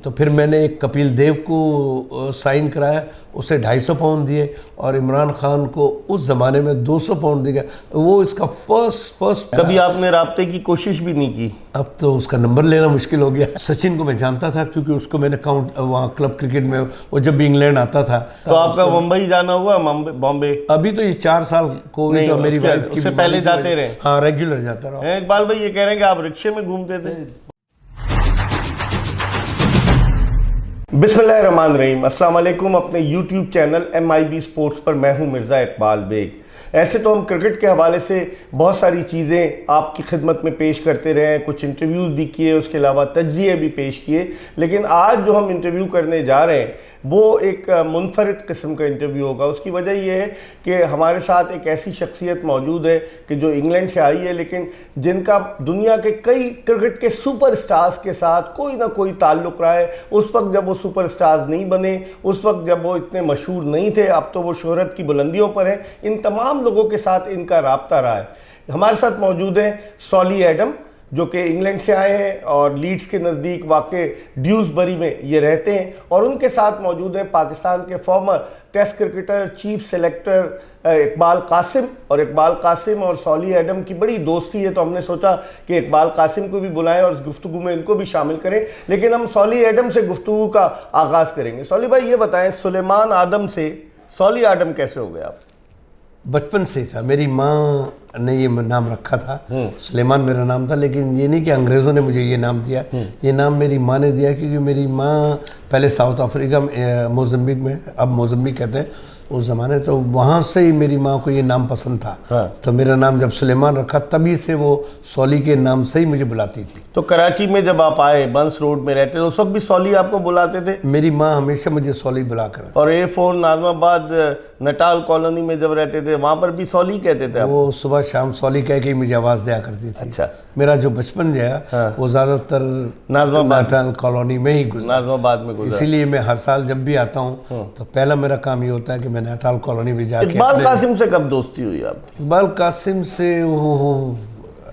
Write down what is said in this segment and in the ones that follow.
तो फिर मैंने एक कपिल देव को साइन कराया, उसे 250 पाउंड दिए, और इमरान खान को उस ज़माने में 200 पाउंड दिया। वो इसका फर्स्ट कभी आपने राब्ते की कोशिश भी नहीं की? अब तो उसका नंबर लेना मुश्किल हो गया। सचिन को मैं जानता था क्योंकि उसको मैंने काउंट वहाँ क्लब क्रिकेट में, वो जब भी इंग्लैंड आता था। तो आपका मुंबई जाना हुआ, बॉम्बे? अभी तो ये 4 साल कोविड, तो मेरी वाइफ की उससे पहले जाते रहे? हाँ, रेगुलर जाता रहा। इकबाल भाई ये कह रहे हैं कि आप रिक्शे में घूमते थे। बिस्मिल्लाहिर्रहमानिर्रहीम, अस्सलाम वालेकुम। अपने YouTube चैनल MIB स्पोर्ट्स पर मैं हूं मिर्ज़ा इकबाल बेग। ऐसे तो हम क्रिकेट के हवाले से बहुत सारी चीज़ें आपकी खिदमत में पेश करते रहे हैं, कुछ इंटरव्यूज़ भी किए, उसके अलावा तज्ज़िये भी पेश किए, लेकिन आज जो हम इंटरव्यू करने जा रहे हैं वो एक मुनफरिद किस्म का इंटरव्यू होगा। उसकी वजह यह है कि हमारे साथ एक ऐसी शख्सियत मौजूद है कि जो इंग्लैंड से आई है, लेकिन जिनका दुनिया के कई क्रिकेट के सुपर स्टार्स के साथ कोई ना कोई ताल्लुक़ रहा है। उस वक्त जब वो सुपर स्टार्स नहीं बने, उस वक्त जब वो इतने मशहूर नहीं थे, अब तो वो शोहरत की बुलंदियों पर हैं। इन तमाम लोगों के साथ इनका राब्ता रहा है। हमारे साथ मौजूद हैं सॉली एडम, जो कि इंग्लैंड से आए हैं और लीड्स के नज़दीक वाक़े ड्यूसबरी में ये रहते हैं, और उनके साथ मौजूद हैं पाकिस्तान के former test cricketer, chief selector Iqbal Qasim. और इकबाल कासिम और सॉली एडम की बड़ी दोस्ती है, तो हमने सोचा कि इकबाल कासिम को भी बुलाएं और इस गुफ्तगू में इनको भी शामिल करें। लेकिन हम सॉली एडम से गुफ्तगू का आगाज़ करेंगे। सॉली भाई ये बताएं, सुलेमान आदम से सॉली एडम कैसे हो गए आप? बचपन से था, मेरी माँ ने ये नाम रखा था, सुलेमान मेरा नाम था, लेकिन ये नहीं कि अंग्रेज़ों ने मुझे ये नाम दिया। ये नाम मेरी माँ ने दिया, क्योंकि मेरी माँ पहले साउथ अफ्रीका में, मोज़म्बिक में, अब मोज़म्बिक कहते हैं उस ज़माने, तो वहाँ से ही मेरी माँ को ये नाम पसंद था। तो मेरा नाम जब सुलेमान रखा, तभी से वो सॉली के नाम से ही मुझे बुलाती थी। तो कराची में जब आप आए, बंस रोड में रहते थे, उस वक्त भी सॉली आपको बुलाते थे? मेरी माँ हमेशा मुझे सॉली बुलाकर। और A4 नाज़माबाद नटाल कॉलोनी में जब रहते थे, वहाँ पर भी सॉली कहते थे? वो सुबह शाम सॉली कह के ही मुझे आवाज़ दिया करती थी। अच्छा। मेरा जो बचपन जो है वो ज़्यादातर नटाल कॉलोनी में ही गुजरा, नाज़माबाद में गुजरा। इसीलिए मैं हर साल जब भी आता हूँ तो पहला मेरा काम ये होता है कि मैं नटाल कॉलोनी में जाके। इकबाल कासिम से कब दोस्ती हुई आपकी? इकबाल कासिम से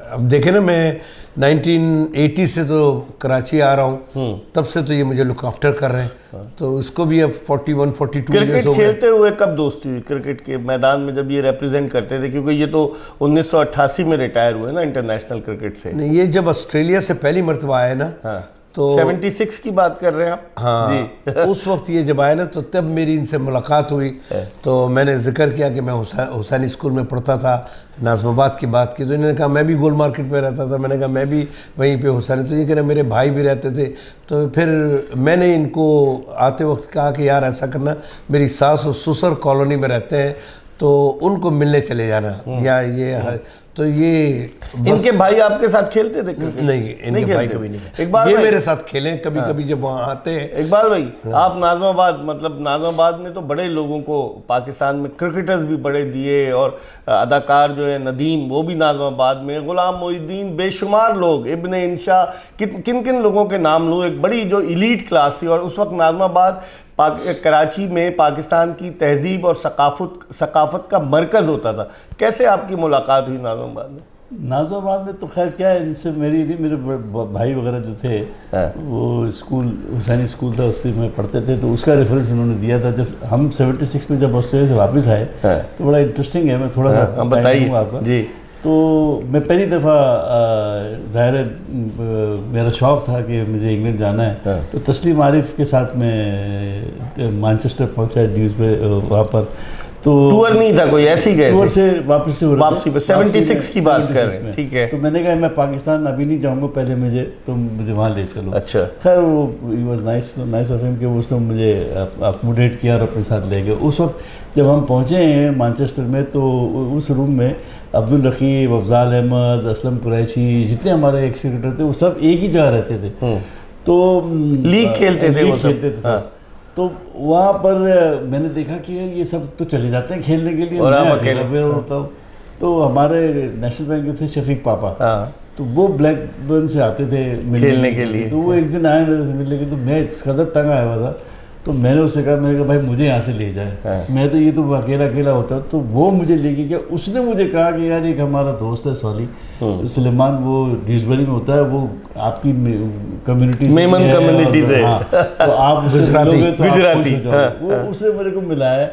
अब देखे ना, मैं 1980 से तो कराची आ रहा हूँ, तब से तो ये मुझे लुक आफ्टर कर रहे हैं। तो इसको भी अब 41-42 क्रिकेट खेलते हुए कब दोस्ती हुई केरिकेट के मैदान में, जब ये रिप्रेजेंट करते थे? क्योंकि ये तो 1988 में रिटायर हुए ना इंटरनेशनल क्रिकेट से। नहीं, ये जब ऑस्ट्रेलिया से पहली मरतबा आए ना, तो 76 की बात कर रहे हैं आप? हाँ जी। उस वक्त ये जब आए ना, तो तब मेरी इनसे मुलाकात हुई। तो मैंने जिक्र किया कि मैं हुसैनी स्कूल में पढ़ता था, नाज़माबाद की बात की, तो इन्होंने कहा मैं भी गोल मार्केट में रहता था। मैंने कहा मैं भी वहीं पे हुसैनी। तो ये कह रहे मेरे भाई भी रहते थे। तो फिर मैंने इनको आते वक्त कहा कि यार ऐसा करना, मेरी सास और ससुर कॉलोनी में रहते हैं, तो उनको मिलने चले जाना, या ये तो ये इनके भाई आपके साथ खेलते थे? नहीं, इनके भाई कभी नहीं। इकबाल ये भाई मेरे साथ खेले कभी कभी जब वहाँ आते हैं। इकबाल भाई आप नाज़माबाद, मतलब नाज़माबाद ने तो बड़े लोगों को पाकिस्तान में क्रिकेटर्स भी बड़े दिए, और अदाकार जो है नदीम, वो भी नाज़माबाद में, गुलाम मोहिउद्दीन, बेशुमार लोग, इब्ने इंशा, किन किन लोगों के नाम लूँ। एक बड़ी जो इलीट क्लास थी, और उस वक्त नाज़माबाद कराची में पाकिस्तान की तहजीब और सकाफत का मरकज़ होता था। कैसे आपकी मुलाकात हुई नाज़माबाद में? नाज़माबाद में तो खैर क्या है, इनसे मेरी नहीं, मेरे भाई वगैरह जो थे वो स्कूल, हुसैनी स्कूल था, उससे में पढ़ते थे, तो उसका रेफरेंस उन्होंने दिया था। जब हम 76 में जब ऑस्ट्रेलिया से वापस आए, तो बड़ा इंटरेस्टिंग है, मैं थोड़ा सा बताइए आपको जी। तो मैं पहली दफ़ा, ज़ाहिर है मेरा शौक़ था कि मुझे इंग्लैंड जाना है, तो तस्लीम आरिफ के साथ मैं मैनचेस्टर पहुंचा, ड्यूसबरी, वहाँ पर। तो टूर नहीं था कोई, ऐसे ही गए टूर से वापसी पे 76 की बात कर रहे हैं, ठीक है। तो मैंने कहा मैं पाकिस्तान अभी नहीं जाऊँगा, पहले मुझे वहाँ ले चलो। अच्छा। खैर वो he was nice of him कि उसने मुझे अकोमोडेट किया और अपने साथ ले गए। उस वक्त जब हम पहुँचे हैं मैनचेस्टर में, तो उस रूम में अब्दुल रकीब, अफजाल अहमद, असलम कुरैशी, जितने हमारे एक्स क्रिकेटर थे, वो सब एक ही जगह रहते थे। तो लीग खेलते थे। तो वहाँ पर मैंने देखा कि यार ये सब तो चले जाते हैं खेलने के लिए, और मैं अकेला होता हूँ। तो हमारे नेशनल बैंक के थे शफीक पापा, तो वो ब्लैकबर्न से आते थे खेलने के लिए। तो वो एक दिन आए मेरे से मिलने के, तो मैं इस कदर तंग आया हुआ था तो मैंने उससे कहा, मैंने कहा भाई मुझे यहाँ से ले जाए, मैं तो ये तो अकेला अकेला होता, तो वो मुझे लेके गया। उसने मुझे कहा कि यार एक हमारा दोस्त है सॉली सुलेमान, वो ड्यूसबरी में होता है, वो आपकी कम्युनिटी मेमन कम्युनिटी से, तो आप गुजराती गुजराती, वो उसने मेरे को मिला है।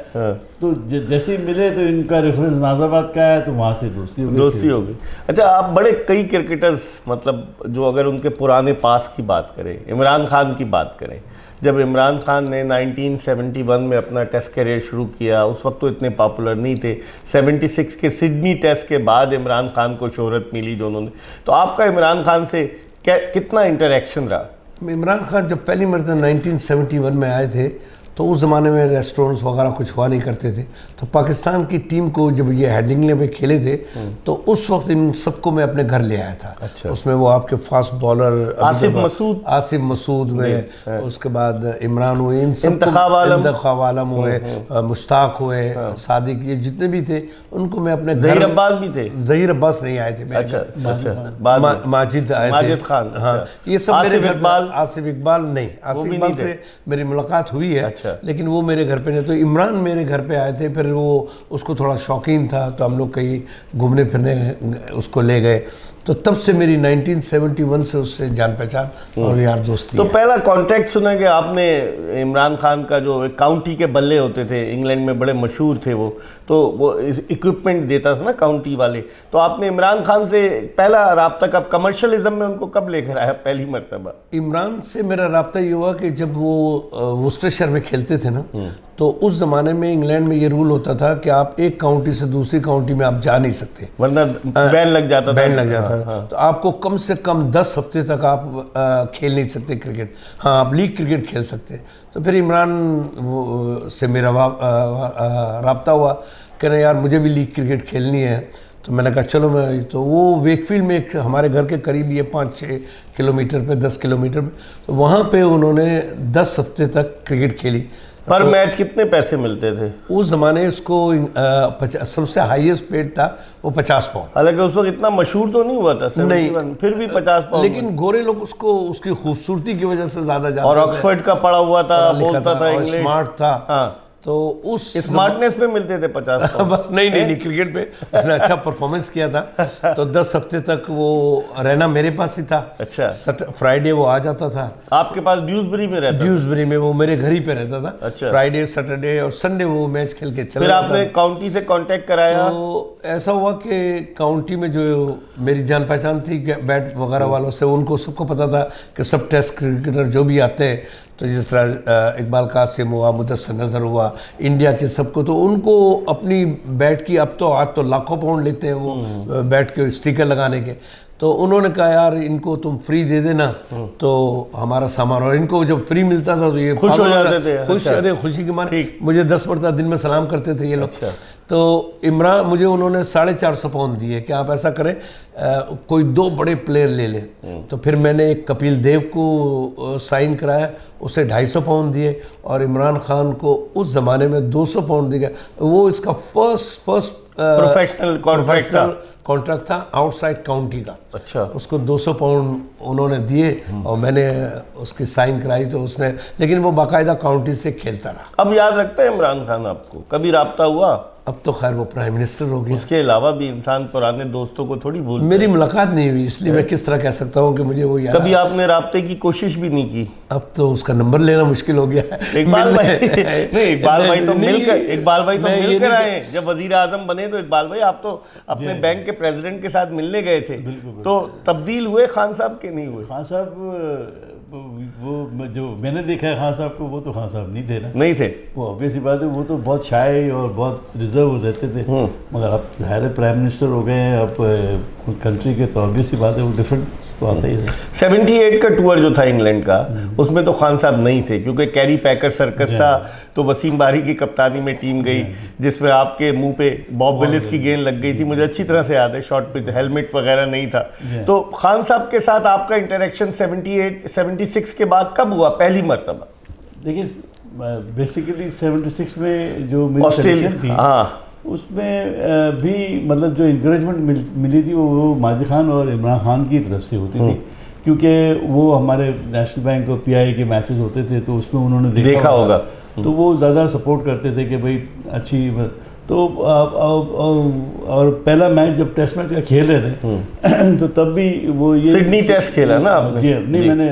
तो जैसे ही मिले तो इनका रेफरेंस नाजाबाद का है, तो वहाँ से दोस्ती हो गई। अच्छा, आप बड़े कई क्रिकेटर्स, मतलब जो अगर उनके पुराने पास की बात करें, इमरान खान की बात करें, जब इमरान खान ने 1971 में अपना टेस्ट करियर शुरू किया, उस वक्त तो इतने पॉपुलर नहीं थे। 76 के सिडनी टेस्ट के बाद इमरान खान को शोहरत मिली जो उन्होंने, तो आपका इमरान खान से कितना इंटरेक्शन रहा? इमरान खान जब पहली मरतबा 1971 में आए थे तो उस ज़माने में रेस्टोरेंट्स वगैरह कुछ हुआ नहीं करते थे, तो पाकिस्तान की टीम को जब ये हेडिंगले में खेले थे तो उस वक्त इन सबको मैं अपने घर ले आया था। अच्छा। उसमें वो आपके फास्ट बॉलर आसिफ मसूद हुए, उसके बाद इमरान हुए, इन सब इंतखाब आलम हुए, मुश्ताक हुए, सादिक, ये जितने भी थे उनको मैं अपने घर, ज़हीर अब्बास भी थे? ज़हीर अब्बास नहीं आए थे, माजिद आए थे, माजिद खान, हाँ, ये सब मेरे घर। आसिफ इकबाल नहीं, आसिफ इकबाल से मेरी मुलाकात हुई है, लेकिन वो मेरे घर पे नहीं। तो इमरान मेरे घर पे आए थे, फिर वो उसको थोड़ा शौकीन था तो हम लोग कहीं घूमने फिरने उसको ले गए, तो तब से मेरी 1971 से उससे जान पहचान और यार दोस्ती तो है। पहला कॉन्टैक्ट सुना कि आपने इमरान खान का, जो काउंटी के बल्ले होते थे इंग्लैंड में बड़े मशहूर थे वो, तो वो इक्विपमेंट देता था ना काउंटी वाले, तो आपने इमरान खान से पहला राब्ता कब, कमर्शलिज्म में उनको कब लेकर आया पहली मरतबा? इमरान से मेरा राब्ता ये हुआ कि जब वो वुस्टरशायर में खेलते थे ना, तो उस ज़माने में इंग्लैंड में ये रूल होता था कि आप एक काउंटी से दूसरी काउंटी में आप जा नहीं सकते, वरना बैन लग जाता था। तो आपको कम से कम 10 हफ्ते तक आप खेल नहीं सकते क्रिकेट। हाँ, आप लीग क्रिकेट खेल सकते। तो फिर इमरान से मेरा राब्ता हुआ, कह रहे यार मुझे भी लीग क्रिकेट खेलनी है। तो मैंने कहा चलो, मैं तो वो वेकफील्ड में एक हमारे घर के करीब ये 5-6 किलोमीटर पे, 10 किलोमीटर पे, तो वहाँ पे उन्होंने 10 हफ्ते तक क्रिकेट खेली। पर मैच कितने पैसे मिलते थे उस ज़माने? इसको सबसे हाईएस्ट पेड था वो 50 पाउंड। हालांकि उस वक्त इतना मशहूर तो नहीं हुआ था, नहीं, फिर भी 50 पाउंड। लेकिन गोरे लोग उसको उसकी खूबसूरती की वजह से ज़्यादा जानते और ऑक्सफोर्ड का पढ़ा हुआ था, बोलता था इंग्लिश, स्मार्ट था। हाँ, तो उस स्मार्टनेस पे मिलते थे 50 पाउंड। बस नहीं, क्रिकेट पे उसने अच्छा परफॉर्मेंस किया था। तो 10 हफ्ते तक वो रहना मेरे पास ही था। अच्छा। फ्राइडे वो आ जाता था आपके पास ड्यूसबरी में रहता? ड्यूसबरी में वो मेरे घर ही पे रहता था। अच्छा। फ्राइडे, सैटरडे और संडे वो मैच खेल के चला। फिर आपने काउंटी से कांटेक्ट कराया? तो ऐसा हुआ कि काउंटी में जो मेरी जान पहचान थी बैट वगैरह वालों से, उनको सबको पता था कि सब टेस्ट क्रिकेटर जो भी आते हैं, तो जिस तरह इकबाल कासिम हुआ, मुदस्सिर नज़र हुआ, इंडिया के सबको, तो उनको अपनी बैट की, अब तो आज तो लाखों पाउंड लेते हैं वो बैट के स्टिकर लगाने के। तो उन्होंने कहा यार इनको तुम फ्री दे देना तो हमारा सामान, और इनको जब फ्री मिलता था तो ये खुश हो जाते थे। खुश, अरे खुशी की माने मुझे 10 मरतबा दिन में सलाम करते थे ये लोग। अच्छा। तो इमरान मुझे उन्होंने 450 पाउंड दिए कि आप ऐसा करें कोई 2 बड़े प्लेयर ले लें। तो फिर मैंने एक कपिल देव को साइन कराया, उसे 250 पाउंड दिए, और इमरान खान को उस ज़माने में 200 पाउंड दिया। वो इसका फर्स्ट प्रोफेशनल कॉन्ट्रैक्ट था आउटसाइड काउंटी का। अच्छा। उसको 200 पाउंड उन्होंने दिए और मैंने उसकी साइन कराई, तो उसने, लेकिन वो बाकायदा काउंटी से खेलता रहा। अब याद रखता है इमरान खान आपको? कभी राब्ता हुआ? अब तो खैर वो प्राइम मिनिस्टर हो गया। उसके अलावा भी इंसान पुराने दोस्तों को थोड़ी भूलता है। मेरी मुलाकात नहीं हुई, इसलिए मैं किस तरह कह सकता हूँ कि मुझे वो याद। कभी आपने राब्ते की कोशिश भी नहीं की? अब तो उसका नंबर लेना मुश्किल हो गया है। इकबाल भाई नहीं, इकबाल भाई तो मिलकर आए। जब वजीर आजम बने तो इकबाल भाई आप तो अपने बैंक के प्रेसिडेंट के साथ मिलने गए थे, तो तब्दील हुए खान साहब के नहीं हुए? खान साहब वो जो मैंने देखा है खान साहब को, वो तो खान साहब नहीं थे ना। नहीं थे, वो ऑब्वियस बात है, वो तो बहुत शाय और बहुत रिजर्व रहते थे। मगर अब ज़ाहिर प्राइम मिनिस्टर हो गए हैं अब कंट्री के, तो ऑब्वियस बात है वो डिफरेंस तो आता ही है। 78 का टूर जो था इंग्लैंड का, उसमें तो खान साहब नहीं थे क्योंकि कैरी पैकर सर्कस था, तो वसीम बारी की कप्तानी में टीम गई जिसमें आपके मुंह पे बॉब विलिस की गेंद लग गई थी, मुझे अच्छी तरह से याद है, शॉट पे हेलमेट वगैरह नहीं था। तो खान साहब के साथ आपका इंटरेक्शन 76 के बाद कब हुआ पहली मरतबा? देखिए बेसिकली 76 में जो मेरी सिलेक्शन थी, उसमें भी मतलब जो इंकरेजमेंट मिली थी वो माजिद खान और इमरान खान की तरफ से होती थी क्योंकि वो हमारे नेशनल बैंक और पीआई के मैचेस होते थे तो उसमें उन्होंने देखा होगा। तो वो ज़्यादा सपोर्ट करते थे कि भाई अच्छी तो और पहला मैच जब टेस्ट मैच का खेल रहे थे तो तब भी वो ये सिडनी टेस्ट खेला ना आपने? जी नहीं, मैंने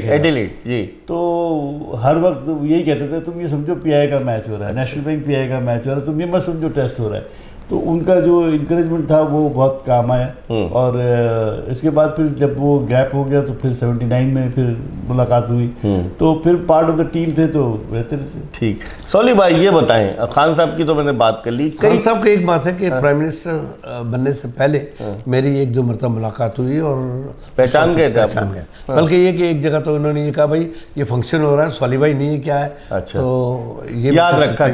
एडिलेड जी। तो हर वक्त यही कहते थे तुम ये समझो पीआई का मैच हो रहा है, नेशनल बैंक पीआई का मैच हो रहा है, तुम ये मत समझो टेस्ट हो रहा है। तो उनका जो इंकरेजमेंट था वो बहुत काम आया। और इसके बाद फिर जब वो गैप हो गया तो फिर 79 में फिर मुलाकात हुई, तो फिर पार्ट ऑफ द टीम थे तो रहते रहते। ठीक, सॉली भाई ये बताएं, खान साहब की तो मैंने बात कर ली। खान साहब की एक बात है कि प्राइम मिनिस्टर बनने से पहले मेरी एक दो मरतबा मुलाकात हुई और पहचान गए थे आप? पहचान गए, बल्कि ये कि एक जगह तो उन्होंने ये कहा भाई ये फंक्शन हो रहा है, सॉली भाई नहीं है क्या है। अच्छा। तो ये याद रखा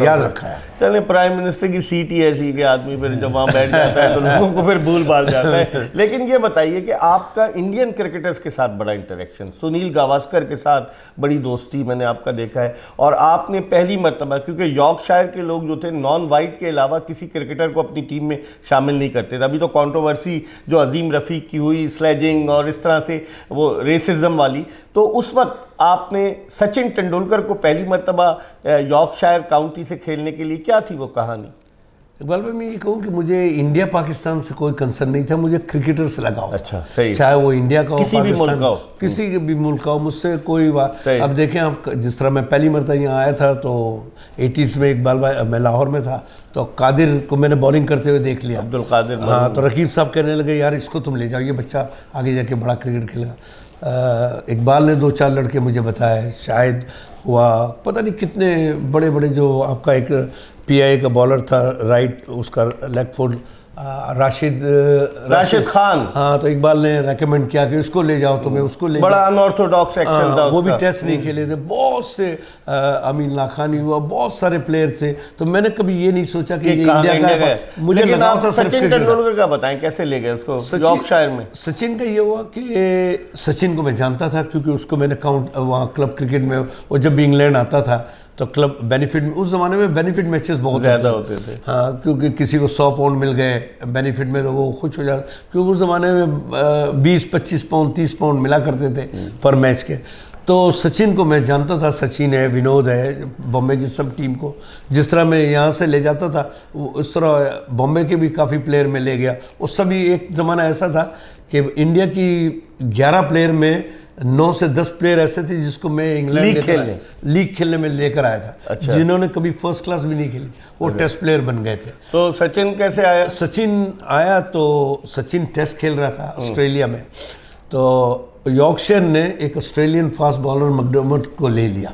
है। चले, प्राइम मिनिस्टर की सीट ही ऐसी कि आदमी फिर जब वहाँ बैठ जाता है तो लोगों को फिर भूल भाल जाता है। लेकिन ये बताइए कि आपका इंडियन क्रिकेटर्स के साथ बड़ा इंटरेक्शन, सुनील गावस्कर के साथ बड़ी दोस्ती मैंने आपका देखा है, और आपने पहली मर्तबा, क्योंकि यॉर्कशायर के लोग जो थे नॉन वाइट के अलावा किसी क्रिकेटर को अपनी टीम में शामिल नहीं करते थे। अभी तो कंट्रोवर्सी जो अजीम रफ़ीक की हुई, स्लेजिंग और इस तरह से वो रेसिज्म वाली, तो उस वक्त आपने सचिन तेंदुलकर को पहली मर्तबा यॉर्कशायर काउंटी से खेलने के लिए, क्या थी वो कहानी? इकबाल भाई मैं ये कहूँ कि मुझे इंडिया पाकिस्तान से कोई कंसर्न नहीं था, मुझे क्रिकेटर से लगाव। अच्छा, सही। चाहे वो इंडिया का हो, किसी भी मुल्क का हो, किसी भी मुल्क का हो, मुझसे कोई बात। अब देखें आप, जिस तरह मैं पहली मरतबा यहाँ आया था तो 80s में इकबाल भाई, मैं लाहौर में था, तो कादिर को मैंने बॉलिंग करते हुए देख लिया, अब्दुल कादिर। हाँ, तो रकीब साहब कहने लगे यार इसको तुम ले जाओ, ये बच्चा आगे जाके बड़ा क्रिकेट खेलेगा। इकबाल ने 2-4 लड़के मुझे बताए, शायद हुआ पता नहीं कितने बड़े बड़े, जो आपका एक पीआई का बॉलर था राइट, उसका लेग फुट राशिद खान, हाँ, तो इकबाल ने रेकमेंड किया कि उसको ले जाओ, तुम्हें उसको ले, बड़ा अनऑर्थोडॉक्स एक्शन था वो भी टेस्ट नहीं खेले थे, बहुत से अमीन लाखानी हुआ, बहुत सारे प्लेयर थे, तो मैंने कभी ये नहीं सोचा कि ये इंडिया का। मुझे लगा था सचिन तेंदुलकर का बताएं कैसे ले गए उसको यॉर्कशायर में? सचिन का ये हुआ कि सचिन को मैं जानता था क्योंकि उसको मैंने वहाँ क्लब क्रिकेट में, वो जब भी इंग्लैंड आता था तो क्लब बेनिफिट में, उस ज़माने में बेनिफिट मैचेस बहुत ज़्यादा होते थे। हाँ, क्योंकि किसी को 100 पाउंड मिल गए बेनिफिट में तो वो खुश हो जाता, क्योंकि उस ज़माने में 20-25 पाउंड 30 पाउंड मिला करते थे पर मैच के। तो सचिन को मैं जानता था, सचिन है, विनोद है, बॉम्बे की सब टीम को जिस तरह मैं यहाँ से ले जाता था उस तरह बॉम्बे के भी काफ़ी प्लेयर में ले गया। उस सभी एक ज़माना ऐसा था कि इंडिया की 11 प्लेयर में 9 से 10 प्लेयर ऐसे थे जिसको मैं इंग्लैंड लीग खेलने में लेकर आया था। अच्छा। जिन्होंने कभी फर्स्ट क्लास भी नहीं खेली, वो टेस्ट प्लेयर बन गए थे। तो सचिन कैसे आया? सचिन आया तो सचिन टेस्ट खेल रहा था ऑस्ट्रेलिया में, तो यॉर्कशायर ने एक ऑस्ट्रेलियन फास्ट बॉलर मैकडर्मट को ले लिया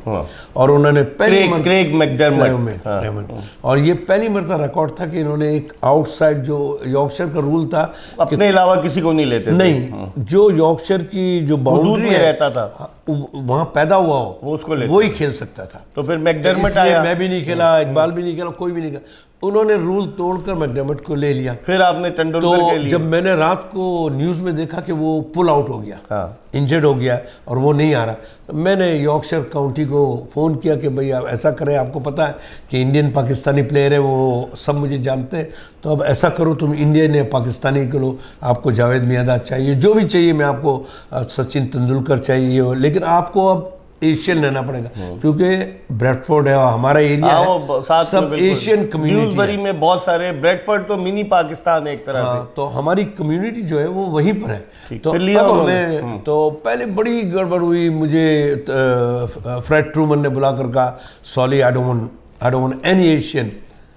और उन्होंने क्रेग मैकडर्मट, और ये पहली मरतबा रिकॉर्ड था कि इन्होंने एक आउटसाइड, जो यॉर्कशायर का रूल था अपने अलावा किसी को नहीं लेते नहीं, जो यॉर्कशायर की जो बाउंड्री में रहता था वहाँ पैदा हुआ हो वो उसको वो ही खेल सकता था। तो फिर मैकडर्मट आया, मैं भी नहीं खेला, इकबाल भी नहीं खेला, कोई भी नहीं खेला, उन्होंने रूल तोड़कर मैकडर्मट को ले लिया। फिर आपने तेंदुलकर के लिए, जब मैंने रात को न्यूज़ में देखा कि वो पुल आउट हो गया, इंजर्ड हो गया और वो नहीं आ रहा, तो मैंने यॉर्कशायर काउंटी को फ़ोन किया कि भाई आप ऐसा करें, आपको पता है कि इंडियन पाकिस्तानी प्लेयर है, वो सब मुझे जानते हैं, तो अब ऐसा करो तुम इंडियन या पाकिस्तानी के लो, आपको जावेद मियांदाद चाहिए, जो भी चाहिए, मैं आपको सचिन तेंदुलकर चाहिए, लेकिन आपको अब एशियन लेना पड़ेगा क्योंकि ब्रेडफोर्ड है हमारा एरिया है, सब एशियन कम्युनिटी में बहुत सारे, ब्रेडफोर्ड तो मिनी पाकिस्तान है एक तरह से, तो हमारी कम्युनिटी जो है वो वहीं पर है। तो अब हमें, तो पहले बड़ी गड़बड़ हुई, मुझे फ्रेड ट्रूमन ने बुलाकर कहा sorry I don't want any Asian.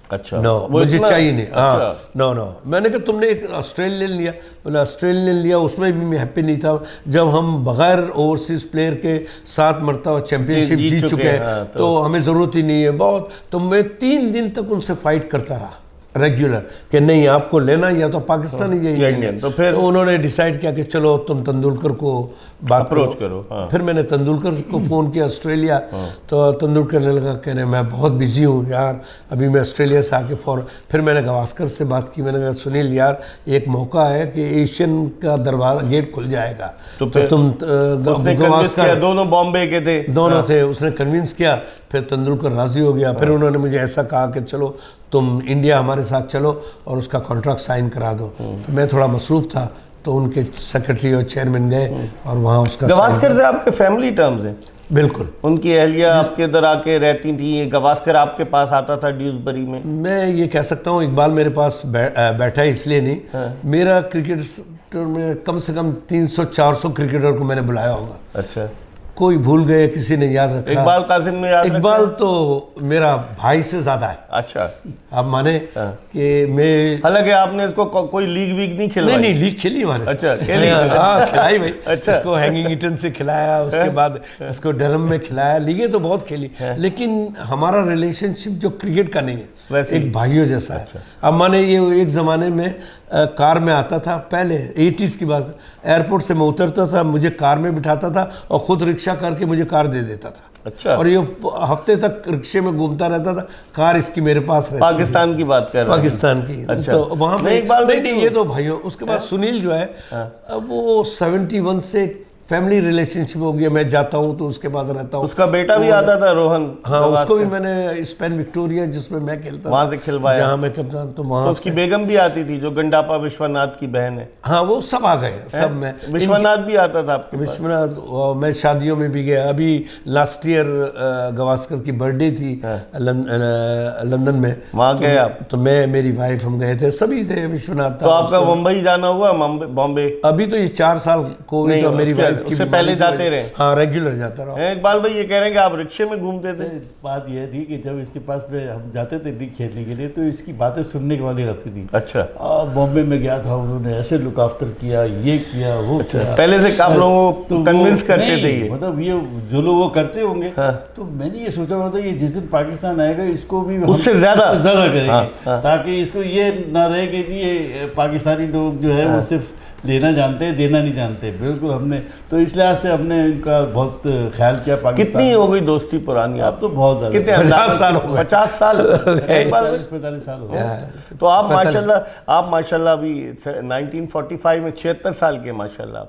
अच्छा, नो, मुझे चाहिए नहीं। हाँ, नो, मैंने कहा तुमने एक ऑस्ट्रेलियन लिया, बोला ऑस्ट्रेलियन लिया, उसमें भी मैं हैप्पी नहीं था। जब हम बगैर ओवरसीज प्लेयर के 7 मरतबा चैंपियनशिप जीत चुके हैं तो हमें ज़रूरत ही नहीं है बहुत। तो मैं 3 दिन तक उनसे फाइट करता रहा रेगुलर कि नहीं आपको लेना या तो पाकिस्तानी या इंडियन। तो फिर उन्होंने डिसाइड किया कि चलो तुम तेंदुलकर को बात अप्रोच करो। फिर मैंने तेंदुलकर को फ़ोन किया ऑस्ट्रेलिया, तो तेंदुलकर ने लगा कहने मैं बहुत बिजी हूँ यार, अभी मैं ऑस्ट्रेलिया से आके फिर मैंने गावस्कर से बात की, मैंने कहा सुनील यार एक मौका है कि एशियन का दरवाजा गेट खुल जाएगा, तो तुम गावस्कर दोनों बॉम्बे के थे, दोनों थे, उसने कन्विंस किया, फिर तेंदुलकर राज़ी हो गया। फिर उन्होंने मुझे ऐसा कहा कि चलो तुम इंडिया हमारे साथ चलो और उसका कॉन्ट्रैक्ट साइन करा दो। तो मैं थोड़ा मसरूफ़ था, तो उनके सेक्रेटरी और चेयरमैन गए और वहाँ उसका गवास्कर से आपके फैमिली टर्म्स हैं? बिल्कुल। उनकी अहलिया आपके इधर आके रहती थी, गवास्कर आपके पास आता था ड्यूसबरी में? मैं ये कह सकता हूँ इकबाल मेरे पास बैठा है इसलिए नहीं, मेरा क्रिकेट में कम से कम 300-400 क्रिकेटर को मैंने बुलाया होगा। अच्छा, कोई भूल गए, किसी ने याद रखा। इकबाल कासिम ने याद इकबाल तो मेरा भाई से ज्यादा है। अच्छा, आप माने कि मैं, हालांकि आपने इसको कोई लीग वीग नहीं खिलवाई? नहीं लीग खेली हमारे। अच्छा, खेली? हाँ खिलाई भाई। अच्छा, इसको हैंगिंग ईटन से खिलाया, उसके बाद इसको डरम में खिलाया, लीगें तो बहुत खेली, लेकिन हमारा रिलेशनशिप जो क्रिकेट का नहीं है, एक भाइयों जैसा है। अब माने ये एक ज़माने में कार में आता था, पहले 80s की बात, एयरपोर्ट से मैं उतरता था, मुझे कार में बिठाता था और ख़ुद रिक्शा करके मुझे कार दे देता था। अच्छा, और ये हफ्ते तक रिक्शे में घूमता रहता था, कार इसकी मेरे पास रहती। पाकिस्तान की बात कर रहे हैं? पाकिस्तान की। अच्छा, तो वहाँ पे इकबाल नहीं, ये तो भाइयों। उसके बाद सुनील जो है, अब वो 71 से फैमिली रिलेशनशिप हो गया, मैं जाता हूँ तो उसके पास रहता हूँ। उसका बेटा भी आता था रोहन? हाँ, उसको भी मैंने स्पेन विक्टोरिया जिसमें मैं खेलता वहाँ से खिलवाया, जहाँ मैं कप्तान, तो वहाँ उसकी बेगम भी आती थी जो गंडापा विश्वनाथ की बहन है। हाँ, वो सब आ गए, सब में। विश्वनाथ भी आता था आपके पास? विश्वनाथ, मैं शादियों में भी गया। अभी लास्ट ईयर गवास्कर की बर्थडे थी लंदन में, वहाँ गए आप? तो मैं, मेरी वाइफ, हम गए थे, सभी थे, विश्वनाथ था। तो आपका मुंबई जाना हुआ? बॉम्बे? अभी तो ये 4 साल कोविड, तो मेरी वाइफ की उससे पहले जाते रहे? हाँ, रेगुलर जाता रहा। इकबाल भाई ये कह रहे हैं कि आप रिक्शे में घूमते थे? बात यह थी कि जब इसके पास में हम जाते थे लीग खेलने के लिए तो इसकी बातें सुनने के वाली लगती थी। अच्छा, बॉम्बे में गया था, उन्होंने ऐसे लुक आफ्टर किया, ये किया, वो किया। पहले से आप लोगों को कन्विंस करते थे ये? मतलब ये जो लोग वो करते होंगे। तो मैंने ये सोचा हुआ था कि जिस दिन पाकिस्तान आएगा इसको भी उससे ज्यादा करेंगे, ताकि इसको ये ना रहे कि जी ये पाकिस्तानी लोग जो है वो सिर्फ लेना जानते हैं, देना नहीं जानते। बिल्कुल, हमने तो इस लिहाज से हमने इनका बहुत ख्याल किया। पाकिस्तान कितनी हो गई दोस्ती पुरानी? अब तो बहुत ज़्यादा, कितने? 50 साल हो गए। 50 साल 45 साल हो गए। तो आप माशाल्लाह अभी 1945 में 76 साल के माशाल्लाह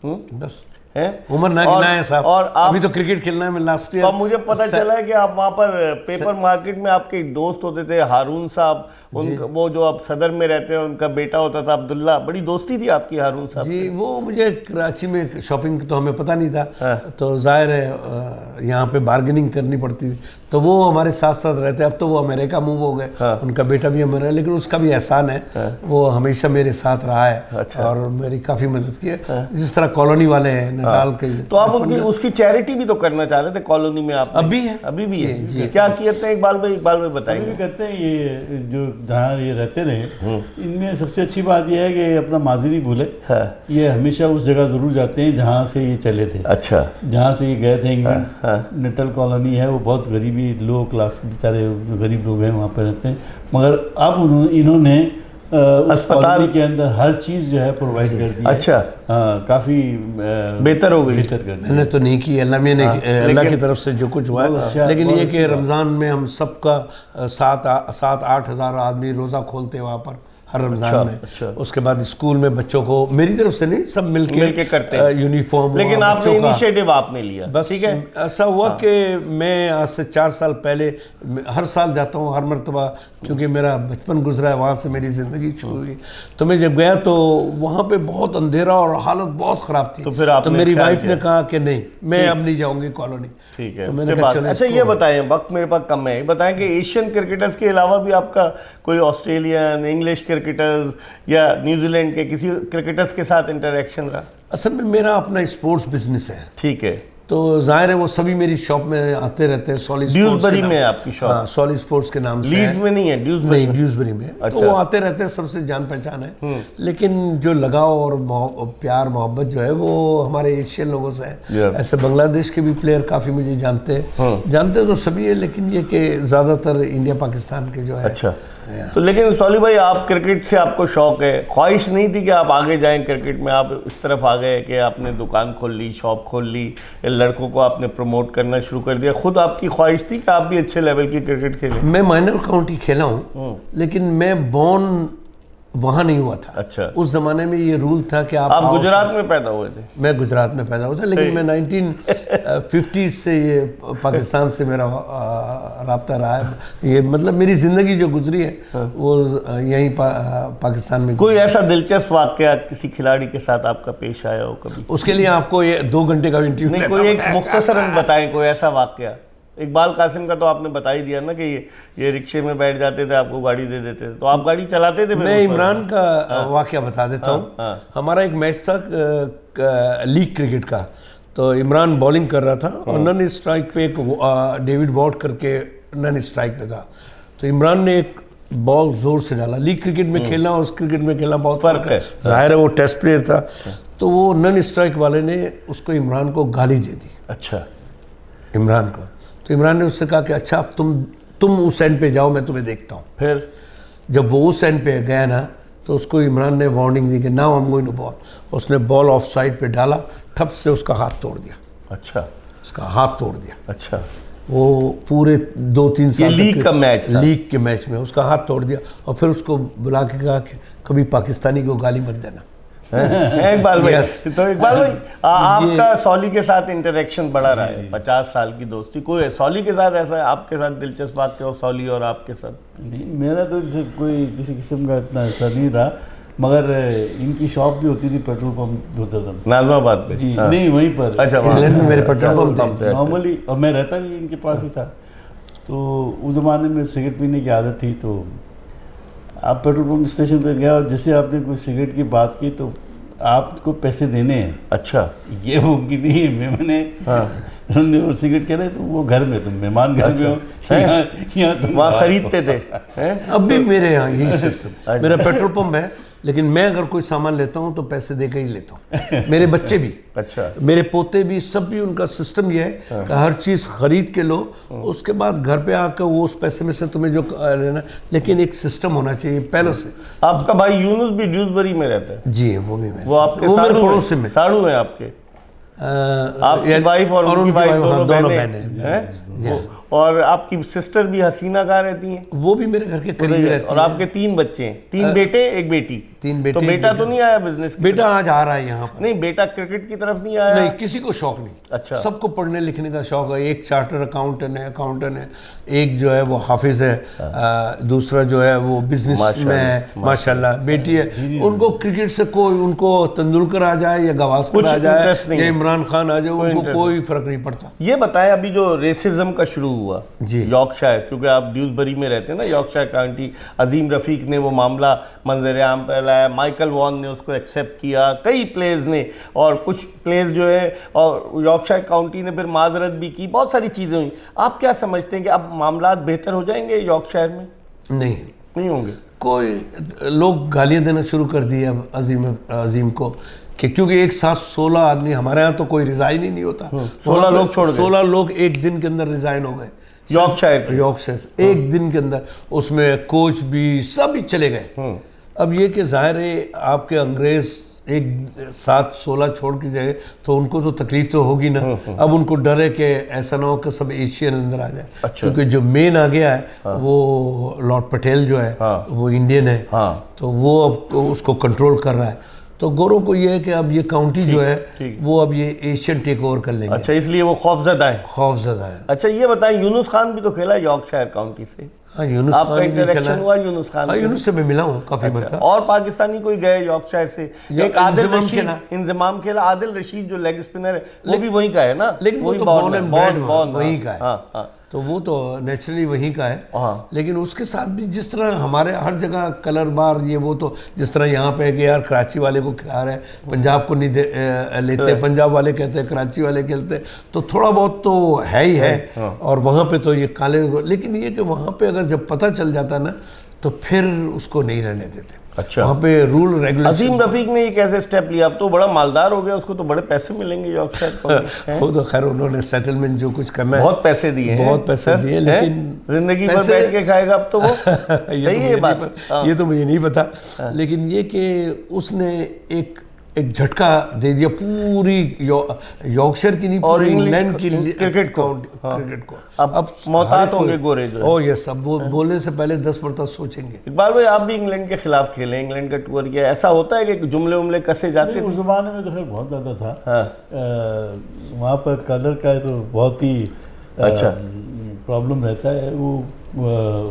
बस हैं? उम्र ना गिना है साहब। और आप अभी तो क्रिकेट खेलना है। मैं लास्ट ईयर, तो मुझे पता चला है कि आप वहाँ पर पेपर मार्केट में आपके एक दोस्त होते थे, हारून साहब, उनका वो जो आप सदर में रहते हैं, उनका बेटा होता था अब्दुल्ला। बड़ी दोस्ती थी आपकी हारून साहब जी। वो मुझे कराची में शॉपिंग तो हमें पता नहीं था, तो जाहिर है यहाँ पे बार्गेनिंग करनी पड़ती थी, तो वो हमारे साथ साथ रहते। अब तो वो अमेरिका मूव हो गए, उनका बेटा भी अमेरिका, लेकिन उसका भी एहसान है, वो हमेशा मेरे साथ रहा है। अच्छा। और मेरी काफ़ी मदद की है, जिस तरह कॉलोनी वाले हैं नटाल के। तो आप उसकी चैरिटी भी तो करना चाह रहे थे कॉलोनी में आप? अभी है, अभी भी है? क्या किए थे इकबाल भाई बताएंगे? करते हैं ये जो जहाँ ये रहते रहे, इनमें सबसे अच्छी बात यह है कि अपना माजी नहीं भूले। ये हमेशा उस जगह जरूर जाते हैं जहाँ से ये चले थे। अच्छा, जहाँ से ये गए थे इंग्लैंड। नेटल कॉलोनी है, वो बहुत गरीबी, लो क्लास बेचारे गरीब लोग हैं वहाँ पर रहते हैं, मगर अब इन्होंने अस्पताल के अंदर हर चीज़ जो है प्रोवाइड कर दी। अच्छा, हाँ, काफ़ी बेहतर हो गई। बेहतर कर दी। मैंने तो नहीं की, अल्लाह की तरफ से जो कुछ हुआ है। लेकिन ये कि रमज़ान में हम सबका 7-8 हज़ार आदमी रोज़ा खोलते हैं वहाँ पर हर रमज़ान में। अच्छा। उसके बाद स्कूल में बच्चों को, मेरी तरफ से नहीं, सब मिलके करते हैं यूनिफॉर्म। लेकिन आपने इनिशिएटिव आपने लिया, बस ठीक है। ऐसा हुआ कि मैं आज से 4 साल पहले हर साल जाता हूँ, हर मरतबा, क्योंकि मेरा बचपन गुजरा है वहाँ से, मेरी ज़िंदगी शुरू हुई। तो मैं जब गया तो वहाँ पे बहुत अंधेरा और हालत बहुत ख़राब थी। तो मेरी वाइफ ने कहा कि नहीं, मैं अब नहीं जाऊँगी कॉलोनी। ठीक है, मैंने कहा चलो। अच्छा, ये बताएं, वक्त मेरे पास कम है, बताएं कि एशियन क्रिकेटर्स के अलावा भी आपका कोई ऑस्ट्रेलियन, इंग्लिश क्रिकेटर्स या न्यूजीलैंड के किसी क्रिकेटर्स के साथ इंटरेक्शन रहा? असल में मेरा अपना स्पोर्ट्स बिजनेस है। ठीक है, तो जाहिर है वो सभी मेरी शॉप में आते रहते हैं। सॉली ड्यूसबरी में आपकी शॉप? हाँ, सॉली स्पोर्ट्स के नाम से। लीड्स में नहीं है? ड्यूसबरी में। अच्छा। तो वो आते रहते हैं, सबसे जान पहचान है। लेकिन जो लगाव और प्यार मोहब्बत जो है वो हमारे एशियन लोगों से है। ऐसे बांग्लादेश के भी प्लेयर काफ़ी मुझे जानते हैं, जानते तो सभी है, लेकिन ये कि ज़्यादातर इंडिया पाकिस्तान के जो है। अच्छा, तो लेकिन सॉली भाई, आप क्रिकेट से आपको शौक है, ख्वाहिश नहीं थी कि आप आगे जाएं क्रिकेट में? आप इस तरफ आ गए कि आपने दुकान खोल ली, शॉप खोल ली, लड़कों को आपने प्रमोट करना शुरू कर दिया। खुद आपकी ख्वाहिश थी कि आप भी अच्छे लेवल की क्रिकेट खेलें? मैं माइनर काउंटी खेला हूँ, लेकिन मैं बॉर्न वहाँ नहीं हुआ था। अच्छा। उस जमाने में ये रूल था कि आप आओ गुजरात में पैदा हुए थे? मैं गुजरात में पैदा हुआ था, लेकिन मैं 1950 से ये पाकिस्तान से मेरा राब्ता रहा है। ये मतलब मेरी ज़िंदगी जो गुजरी है वो यहीं पाकिस्तान में। कोई ऐसा दिलचस्प वाकया किसी खिलाड़ी के साथ आपका पेश आया हो कभी? उसके लिए आपको ये 2 घंटे का इंटरव्यू नहीं, कोई एक मुख्तसरन बताएं कोई ऐसा वाकया। इकबाल कासिम का तो आपने बता ही दिया ना कि ये रिक्शे में बैठ जाते थे, आपको गाड़ी दे देते थे, तो आप गाड़ी चलाते थे? मैं इमरान का वाकया बता देता हूँ। हमारा एक मैच था लीग क्रिकेट का, तो इमरान बॉलिंग कर रहा था और नन स्ट्राइक पे एक डेविड वॉर्ड करके नन स्ट्राइक पे था। तो इमरान ने एक बॉल जोर से डाला। लीग क्रिकेट में खेलना और उस क्रिकेट में खेलना बहुत फर्क है, जाहिर है वो टेस्ट प्लेयर था। तो वो नन स्ट्राइक वाले ने उसको इमरान को गाली दे दी। अच्छा। इमरान को, तो इमरान ने उससे कहा कि अच्छा अब तुम उस एंड पे जाओ, मैं तुम्हें देखता हूँ। फिर जब वो उस एंड पे गया ना, तो उसको इमरान ने वार्निंग दी कि now I am going to bowl. उसने बॉल ऑफ साइड पे डाला, ठप से उसका हाथ तोड़ दिया। अच्छा। उसका हाथ तोड़ दिया। अच्छा। वो पूरे 2-3 साल लीग का मैच था? लीग के मैच में उसका हाथ तोड़ दिया और फिर उसको बुला के कहा कि कभी पाकिस्तानी को गाली मत देना। इकबाल भाई, Yes. तो इकबाल भाई आपका सॉली के साथ इंटरेक्शन बड़ा रहा है, 50 साल की दोस्ती। कोई है सॉली के साथ ऐसा आपके साथ दिलचस्प बात हो सॉली और आपके साथ? नहीं, मेरा तो कोई किसी किस्म का इतना ऐसा नहीं रहा, मगर इनकी शॉप भी होती थी, पेट्रोल पंप होता था नाजमाबाद पे जी। नहीं, वहीं पर। अच्छा, इंग्लैंड में मेरे पेट्रोल पंप थे नॉर्मली, और मैं रहता भी इनके पास ही था। तो उस ज़माने में सिगरेट पीने की आदत थी, तो आप पेट्रोल पंप स्टेशन पर गया और जैसे आपने कोई सिगरेट की बात की तो आपको पैसे देने हैं। अच्छा। ये वो की नहीं है, मैंने उन्होंने वो सिगरेट कह रहे तो वो घर में, तुम मेहमान घर में हो, यहाँ तुम वहाँ खरीदते थे? अब भी मेरे यहाँ यही सिस्टम। मेरा पेट्रोल पंप है, लेकिन मैं अगर कोई सामान लेता हूँ तो पैसे दे के ही लेता हूँ। मेरे बच्चे भी, अच्छा, मेरे पोते भी, सब भी, उनका सिस्टम ये है कि हर चीज़ खरीद के लो, उसके बाद घर पे आकर वो उस पैसे में से तुम्हें जो लेना, लेकिन एक सिस्टम होना चाहिए पहले से। आपका भाई यूनुस भी ड्यूसबरी में रहता है? जी, वो भी मैं, वो आपके वो मेरे साड़ू पड़ोस में, साड़ू है आपके? आपकी वाइफ और उनकी वाइफ दोनों बहनें हैं? और आपकी सिस्टर भी हसीना कहाँ रहती हैं? वो भी मेरे घर के करीब रहती है। और आपके 3 बच्चे हैं? 3 बेटे 1 बेटी? 3 बेटे। तो बेटा तो नहीं आया बिजनेस? बेटा आज आ रहा है यहाँ पर। नहीं, बेटा क्रिकेट की तरफ नहीं आया? नहीं, किसी को शौक नहीं। अच्छा। सबको पढ़ने लिखने का शौक है। एक चार्टर अकाउंटेंट है, एक जो है वो हाफिज है, दूसरा जो है वो बिजनेस में है, माशाल्लाह। बेटी है, उनको क्रिकेट से कोई, उनको तेंदुलकर आ जाए या गावस्कर आ जाए या इमरान खान आ जाए, उनको कोई फर्क नहीं पड़ता। ये बताएं, अभी जो रेसिज्म का शुरू हुआ जी, यॉर्कशायर, क्योंकि आप ड्यूसबरी में रहते हैं ना, यॉर्कशायर काउंटी, अजीम रफीक ने वो मामला मंजर आम पर लाया, माइकल वॉन ने उसको एक्सेप्ट किया, कई प्लेयर्स ने, और कुछ प्लेयर्स जो है, और यॉर्कशायर काउंटी ने फिर माजरत भी की, बहुत सारी चीज़ें हुई। आप क्या समझते हैं कि अब मामला बेहतर हो जाएंगे यॉर्कशायर में? नहीं होंगे। कोई लोग गालियाँ देना शुरू कर दिए अब अजीम को, कि क्योंकि एक साथ 16 आदमी, हमारे यहाँ तो कोई रिजाइन ही नहीं होता। 16 लोग छोड़ गए। 16 लोग एक दिन के अंदर रिजाइन हो गए यॉर्कशायर एक दिन के अंदर, उसमें कोच भी, सब ही चले गए। अब ये कि जाहिर है आपके अंग्रेज एक साथ 16 छोड़ के जाए तो उनको तो तकलीफ तो होगी ना। अब उनको डर है कि ऐसा ना हो कि सब एशियन अंदर आ जाए। अच्छा। क्योंकि जो मेन आ गया है वो लॉर्ड पटेल जो है वो इंडियन है, तो वो अब तो उसको कंट्रोल कर रहा है। तो गौरव को ये है कि अब ये काउंटी जो है वो अब ये एशियन टेक ओवर कर लेंगे। अच्छा, इसलिए वो खौफजदा है। अच्छा, ये बताएं, यूनुस खान भी तो खेला यॉर्कशायर काउंटी से? हाँ, यूनुस आपका खान इंटरेक्शन हुआ यूनुस खान? हाँ, यूनुस से मैं मिला हूँ काफी मरतबा। और पाकिस्तानी कोई गए यॉर्कशायर से? एक आदिल रशीद, इंजमाम खेला। आदिल रशीद जो लेग स्पिनर है वो भी वहीं का है ना? लेकिन वो तो बॉर्न वहीं का है, तो वो तो नेचुरली वहीं का है। लेकिन उसके साथ भी जिस तरह हमारे हर जगह कलर बार ये वो, तो जिस तरह यहाँ पे है कि यार कराची वाले को खिला रहे हैं, पंजाब को नहीं लेते, पंजाब वाले कहते हैं कराची वाले खेलते हैं, तो थोड़ा बहुत तो है ही है। और वहाँ पे तो ये काले, लेकिन ये कि वहाँ पे अगर जब पता चल जाता ना तो फिर उसको नहीं रहने देते। अच्छा, वहाँ पे रूल रेगुलेशन। अजीम रफीक ने ये कैसे स्टेप लिया? अब तो बड़ा मालदार हो गया, उसको तो बड़े पैसे मिलेंगे यॉर्कशायर को। वो तो खैर उन्होंने सेटलमेंट जो कुछ करना है, बहुत पैसे दिए हैं, बहुत पैसे दिए, लेकिन जिंदगी भर बैठ के खाएगा अब तो वो। ये तो मुझे नहीं पता, लेकिन ये कि उसने एक झटका दे दिया पूरी यॉर्कशायर की नहीं, और पूरी इंग्लैंड की क्रिकेट को। क्रिकेट को। अब मोहतात होंगे गोरे जो है। ओह यस, अब वो बोलने से पहले 10 मरतबा सोचेंगे। इकबाल भाई, आप भी इंग्लैंड के खिलाफ खेले, इंग्लैंड का टूर किया, ऐसा होता है कि जुमले उमले कसे जाते उस थे? ज़माने में तो खैर बहुत ज़्यादा था। हाँ। वहाँ पर कलर का तो बहुत ही अच्छा। प्रॉब्लम रहता है। वो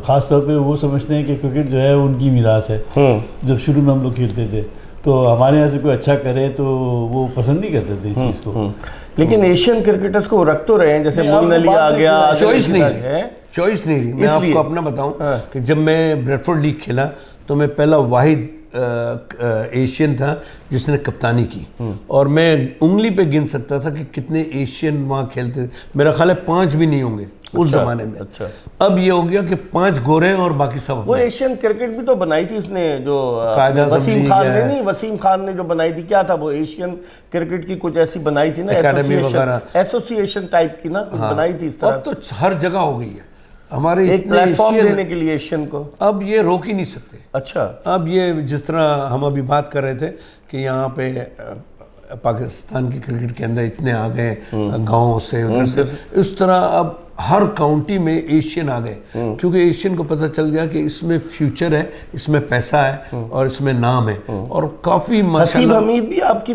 ख़ास तौर पे वो समझते हैं कि क्रिकेट जो है उनकी मीरास है। जब शुरू में हम लोग खेलते थे तो हमारे यहाँ से कोई अच्छा करे तो वो पसंद नहीं करते थे इस चीज़ को। लेकिन एशियन क्रिकेटर्स को रख तो रहे हैं, जैसे नहीं, मोइन आपको अली बात आ है गया, कि चॉइस नहीं है। चॉइस नहीं थी। मैं इसलिए। आपको अपना बताऊं हाँ। कि जब मैं ब्रेडफोर्ड लीग खेला तो मैं पहला वाहिद एशियन था जिसने कप्तानी की, और मैं उंगली पे गिन सकता था कि कितने एशियन वहाँ खेलते थे। मेरा ख्याल है 5 भी नहीं होंगे उस जमाने में। अच्छा। अब ये हो गया कि 5 गोरे हैं और बाकी सब वो अपने। एशियन क्रिकेट भी तो बनाई थी इसने, जो कायदा आज़म वसीम लीग खान है। ने, नहीं वसीम खान ने जो बनाई थी, क्या था वो, एशियन क्रिकेट की कुछ ऐसी बनाई थी ना, Academy वगैरह। एसोसिएशन टाइप की ना कुछ बनाई थी इस तरह। अब तो हर जगह हो गई है हमारे एक इतने प्लेटफॉर्म एशियन- देने के लिए एशियन को। अब ये रोक ही नहीं सकते। अच्छा। अब ये जिस तरह हम अभी बात कर रहे थे कि यहाँ पे पाकिस्तान की क्रिकेट के अंदर इतने आ गए गाँव से उधर से, इस तरह अब हर काउंटी में एशियन आ गए, क्योंकि एशियन को पता चल गया कि इसमें फ्यूचर है, इसमें पैसा है और इसमें नाम है। और काफ़ी हसीब माशाल्लाह। हमीद भी आपकी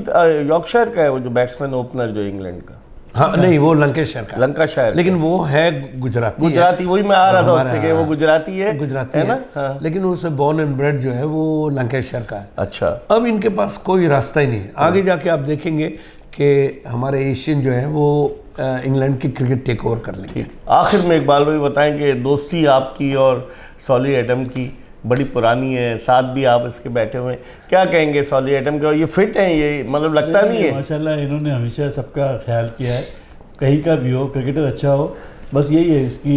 यॉर्कशायर का है, वो जो बैट्समैन ओपनर जो इंग्लैंड का, हाँ नहीं, वो लंकेशायर का, लंकाशायर। लेकिन वो है गुजराती है। गुजराती, वही मैं आ रहा था उस हमारा- पे कि वो गुजराती है। गुजराती है है ना? हाँ। लेकिन उसे बॉर्न एंड ब्रेड जो है वो लंकेशायर का है। अच्छा। अब इनके पास कोई रास्ता ही नहीं है। आगे जाके आप देखेंगे कि हमारे एशियन जो है वो इंग्लैंड की क्रिकेट टेक ओवर कर लेंगे। आखिर में इकबाल भाई बताएं कि दोस्ती आपकी और सॉली एडम की बड़ी पुरानी है, साथ भी आप इसके बैठे हुए हैं, क्या कहेंगे सॉली एडम के? और ये फिट हैं, ये मतलब लगता नहीं है? माशाल्लाह इन्होंने हमेशा सबका ख्याल किया है, कहीं का भी हो, क्रिकेटर अच्छा हो, बस यही है इसकी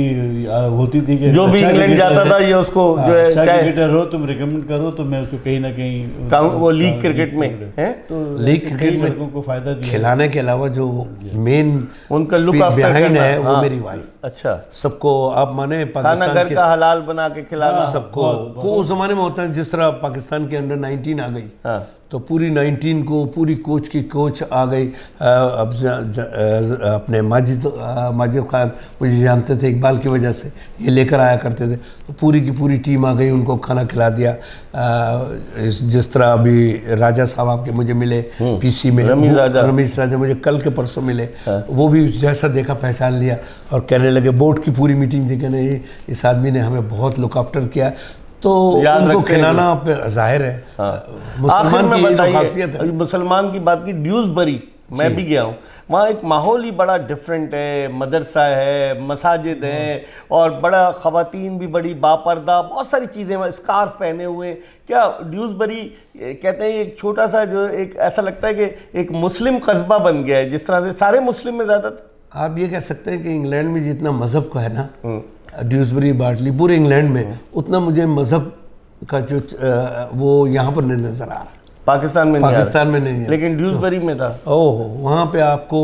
होती थी कि जो भी अच्छा इंग्लैंड क्रिकेटर जाता है, था ये उसको हाँ, जो है अच्छा चाहे क्रिकेटर हो तुम रिकमेंड करो तो मैं उसको कहीं ना कहीं वो लीग क्रिकेट में है, तो लीग ऐसे क्रिकेट कई में लड़कों को फायदा दिया। खिलाने के अलावा जो मेन उनका लुक आफ्टर बिहाइंड करना है वो हाँ। मेरी वाइफ। अच्छा। सबको आप माने खाना पाकिस्तान घर के का हलाल बना के खिलाना सबको बहुत- को उस जमाने में होता है, जिस तरह पाकिस्तान के अंडर 19 आ गई हाँ। तो पूरी 19 को पूरी कोच की कोच आ गई। अब अपने माजिद खान मुझे जानते थे इकबाल की वजह से, ये लेकर आया करते थे, तो पूरी की पूरी टीम आ गई, उनको खाना खिला दिया। जिस तरह अभी राजा साहब आपके मुझे मिले पीसी में, रमेश राजा मुझे कल के परसों मिले, वो भी जैसा देखा पहचान लिया और कहने लगे, बोर्ड की पूरी मीटिंग थी, कहने इस आदमी ने हमें बहुत लुक आफ्टर किया। तो उनको खिलाना जाहिर है मुसलमान की ये तो खासियत है। मुसलमान की बात की, ड्यूसबरी मैं भी गया हूँ, वहाँ एक माहौल ही बड़ा डिफरेंट है, मदरसा है, मसाजिद हैं, और बड़ा ख़वातीन भी बड़ी बापर्दा, बहुत सारी चीज़ें, स्कार्फ पहने हुए। क्या ड्यूसबरी कहते हैं एक छोटा सा जो एक ऐसा लगता है कि एक मुस्लिम कस्बा बन गया है, जिस तरह से सारे मुस्लिम में ज़्यादा। आप ये कह सकते हैं कि इंग्लैंड में जितना मज़हब का है ना, ड्यूसबरी बार्टली पूरे इंग्लैंड में, उतना मुझे मज़हब का जो वो यहाँ पर नहीं नज़र आ रहा। पाकिस्तान में पाकिस्तान में नहीं है, लेकिन ड्यूसबरी में था। ओह, वहाँ पे आपको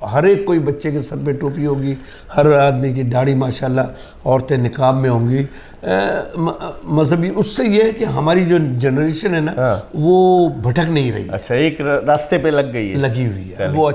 हर एक कोई बच्चे के सर पे टोपी होगी, हर आदमी की दाढ़ी माशाल्लाह, औरतें निकाब में होंगी। मजहबी उससे ये है कि हमारी जो जनरेशन है ना वो भटक नहीं रही। अच्छा, एक रास्ते पे लग गई है, लगी हुई है वो,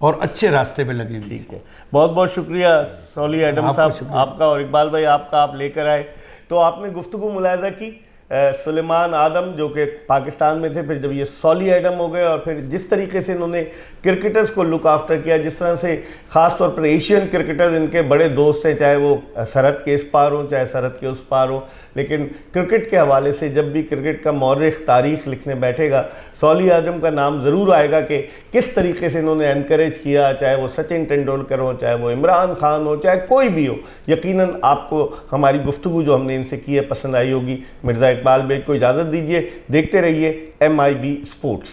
और अच्छे रास्ते पे लगी हुई है। बहुत बहुत शुक्रिया सॉली एडम साहब आपका, और इकबाल भाई आपका, आप लेकर आए। तो आपने गुफ्तगू मुलाहिजा की सुलेमान आदम जो कि पाकिस्तान में थे, फिर जब ये सॉली एडम हो गए, और फिर जिस तरीके से इन्होंने क्रिकेटर्स को लुक आफ्टर किया, जिस तरह से ख़ास तौर पर एशियन क्रिकेटर्स इनके बड़े दोस्त हैं, चाहे वो सरहद के इस पार हो चाहे सरहद के उस पार हो, लेकिन क्रिकेट के हवाले से जब भी क्रिकेट का मौरिख तारीख लिखने बैठेगा, सॉली आदम का नाम ज़रूर आएगा कि किस तरीके से इन्होंने एनकरेज किया, चाहे वो सचिन तेंदुलकर हो, चाहे वो इमरान खान हो, चाहे कोई भी हो। यकीनन आपको हमारी गुफ्तगू जो हमने इनसे की है पसंद आई होगी। मिर्ज़ा इकबाल बेग को इजाज़त दीजिए, देखते रहिए MIB स्पोर्ट्स।